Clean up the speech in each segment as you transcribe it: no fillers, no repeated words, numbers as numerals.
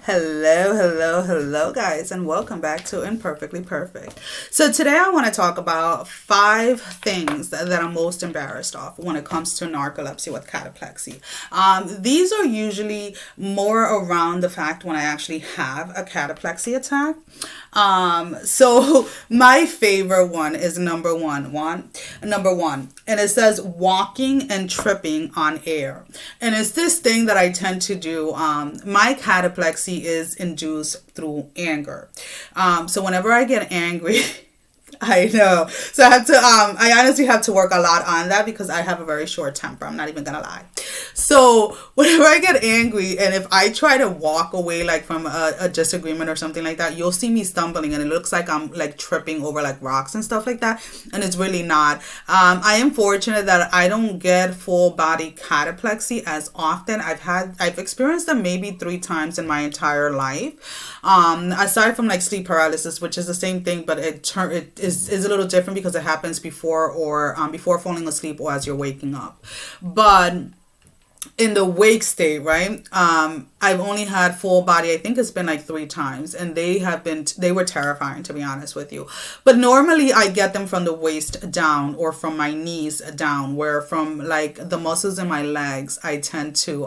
Hello, hello, hello, guys, and welcome back to Imperfectly Perfect. So, today I want to talk about 5 things that I'm most embarrassed of when it comes to narcolepsy with cataplexy. These are usually more around the fact when I actually have a cataplexy attack. So my favorite one is number one, and it says walking and tripping on air. And it's this thing that I tend to do. My cataplexy is induced through anger. So whenever I get angry, I know. So I honestly have to work a lot on that because I have a very short temper. I'm not even gonna lie. So whenever I get angry and if I try to walk away like from a disagreement or something like that, you'll see me stumbling and it looks like I'm like tripping over like rocks and stuff like that. And it's really not. I am fortunate that I don't get full body cataplexy as often. I've experienced them maybe 3 times in my entire life. Aside from like sleep paralysis, which is the same thing, but it is a little different because it happens before or before falling asleep or as you're waking up. But in the wake state, right? I've only had full body. I think it's been like 3 times, and they were terrifying, to be honest with you. But normally I get them from the waist down or from my knees down, where from like the muscles in my legs, I tend to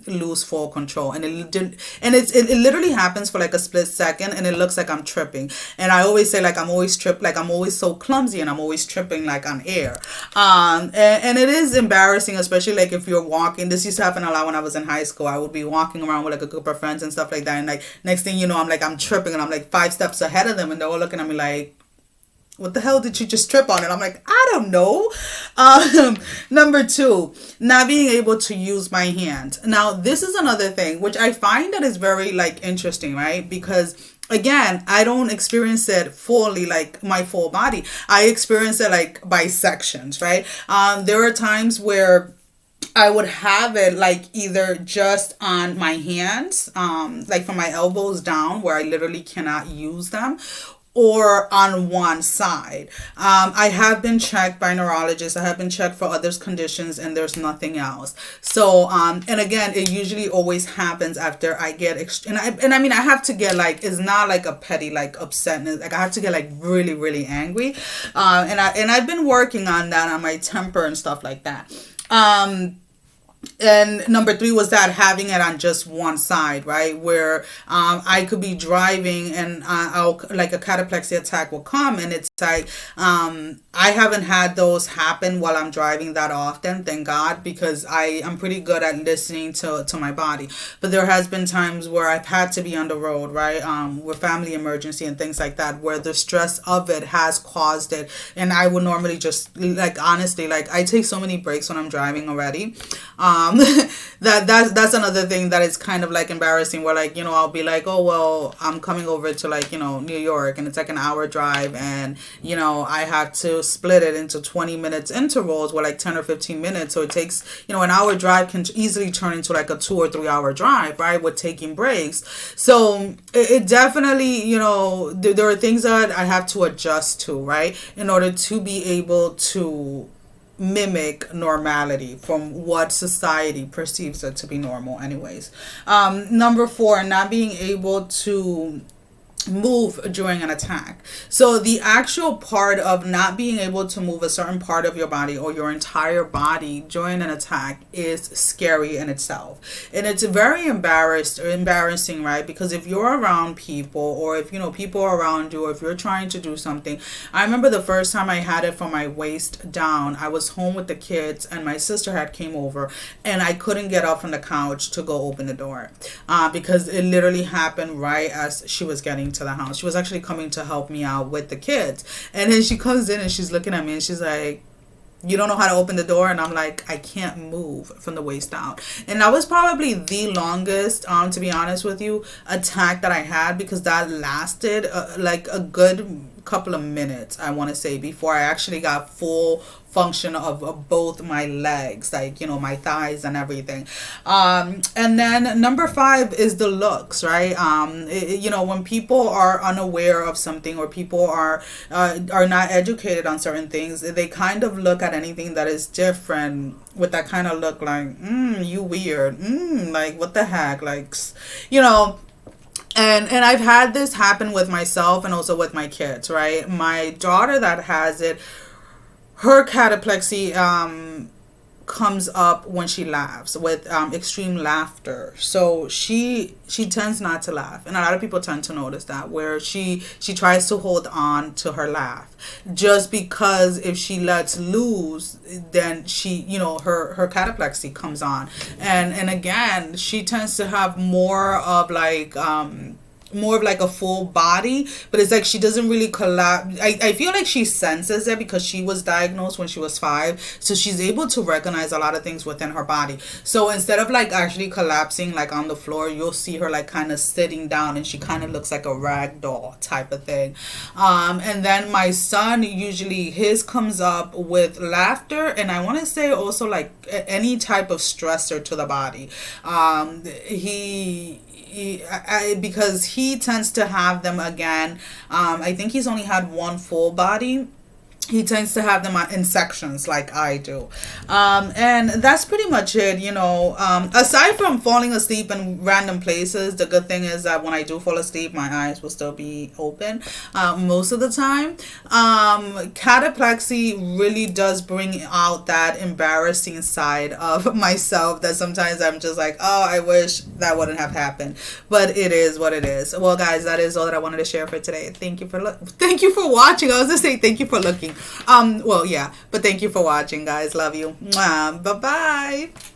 lose full control, and it literally happens for like a split second, and it looks like I'm tripping. And I always say like I'm always like I'm always so clumsy, and I'm always tripping like on air. And it is embarrassing, especially like if you're walking. This used to happen a lot when I was in high school. I would be walking around with like a group of friends and stuff like that, and like next thing you know, I'm tripping and I'm like 5 steps ahead of them, and they're all looking at me like, what the hell did you just trip on? And I'm like, I don't know. Number 2, not being able to use my hand. Now this is another thing which I find that is very like interesting, right? Because again, I don't experience it fully, like my full body. I experience it like by sections, right? There are times where I would have it like either just on my hands, like from my elbows down where I literally cannot use them, or on one side. I have been checked by neurologists. I have been checked for other conditions, and there's nothing else. So, and again, it usually always happens after I get, and I mean, I have to get like, it's not like a petty, like upsetness. Like I have to get like really, really angry. And I've been working on that, on my temper and stuff like that. And number 3 was that having it on just one side, right? Where I could be driving and I'll like a cataplexy attack will come, and it's like I haven't had those happen while I'm driving that often, thank God, because I'm pretty good at listening to my body. But there has been times where I've had to be on the road, right? With family emergency and things like that, where the stress of it has caused it. And I would normally just like, honestly, like I take so many breaks when I'm driving already. That's another thing that is kind of like embarrassing, where like, you know, I'll be like, oh well, I'm coming over to like, you know, New York, and it's like an hour drive, and you know, I have to split it into 20 minutes intervals with like 10 or 15 minutes. So it takes, you know, an hour drive can easily turn into like a 2 or 3 hour drive, right, with taking breaks. So it definitely, you know, there are things that I have to adjust to, right, in order to be able to mimic normality from what society perceives it to be normal anyways. Number 4, not being able to move during an attack. So the actual part of not being able to move a certain part of your body or your entire body during an attack is scary in itself. And it's very embarrassing, right? Because if you're around people, or if, you know, people are around you, or if you're trying to do something. I remember the first time I had it from my waist down, I was home with the kids and my sister had came over, and I couldn't get up from the couch to go open the door because it literally happened right as she was getting to the house. She was actually coming to help me out with the kids, and then she comes in and she's looking at me and she's like, you don't know how to open the door? And I'm like, I can't move from the waist down. And that was probably the longest, to be honest with you, attack that I had, because that lasted like a good couple of minutes, I want to say, before I actually got full function of both my legs, like, you know, my thighs and everything. And then number 5 is the looks, right? You know, when people are unaware of something, or people are not educated on certain things, they kind of look at anything that is different with that kind of look like, you weird, like what the heck, like, you know. And I've had this happen with myself and also with my kids, right? My daughter that has it, her cataplexy comes up when she laughs with extreme laughter. So she tends not to laugh, and a lot of people tend to notice that, where she tries to hold on to her laugh, just because if she lets loose, then she, her cataplexy comes on. And again, she tends to have more of like a full body, but it's like she doesn't really collapse. I feel like she senses it because she was diagnosed when she was 5, so she's able to recognize a lot of things within her body. So instead of like actually collapsing like on the floor, you'll see her like kind of sitting down, and she kind of looks like a rag doll type of thing. And then my son, usually his comes up with laughter, and I want to say also like any type of stressor to the body. Because he tends to have them again. I think he's only had one full body. He tends to have them in sections like I do. And that's pretty much it, aside from falling asleep in random places. The good thing is that when I do fall asleep, my eyes will still be open most of the time. Cataplexy really does bring out that embarrassing side of myself that sometimes I'm just like, oh, I wish that wouldn't have happened, but it is what it is. Well, guys, that is all that I wanted to share for today. Thank you for watching. I was gonna say thank you for looking. Well, yeah, but thank you for watching, guys. Love you. Bye bye.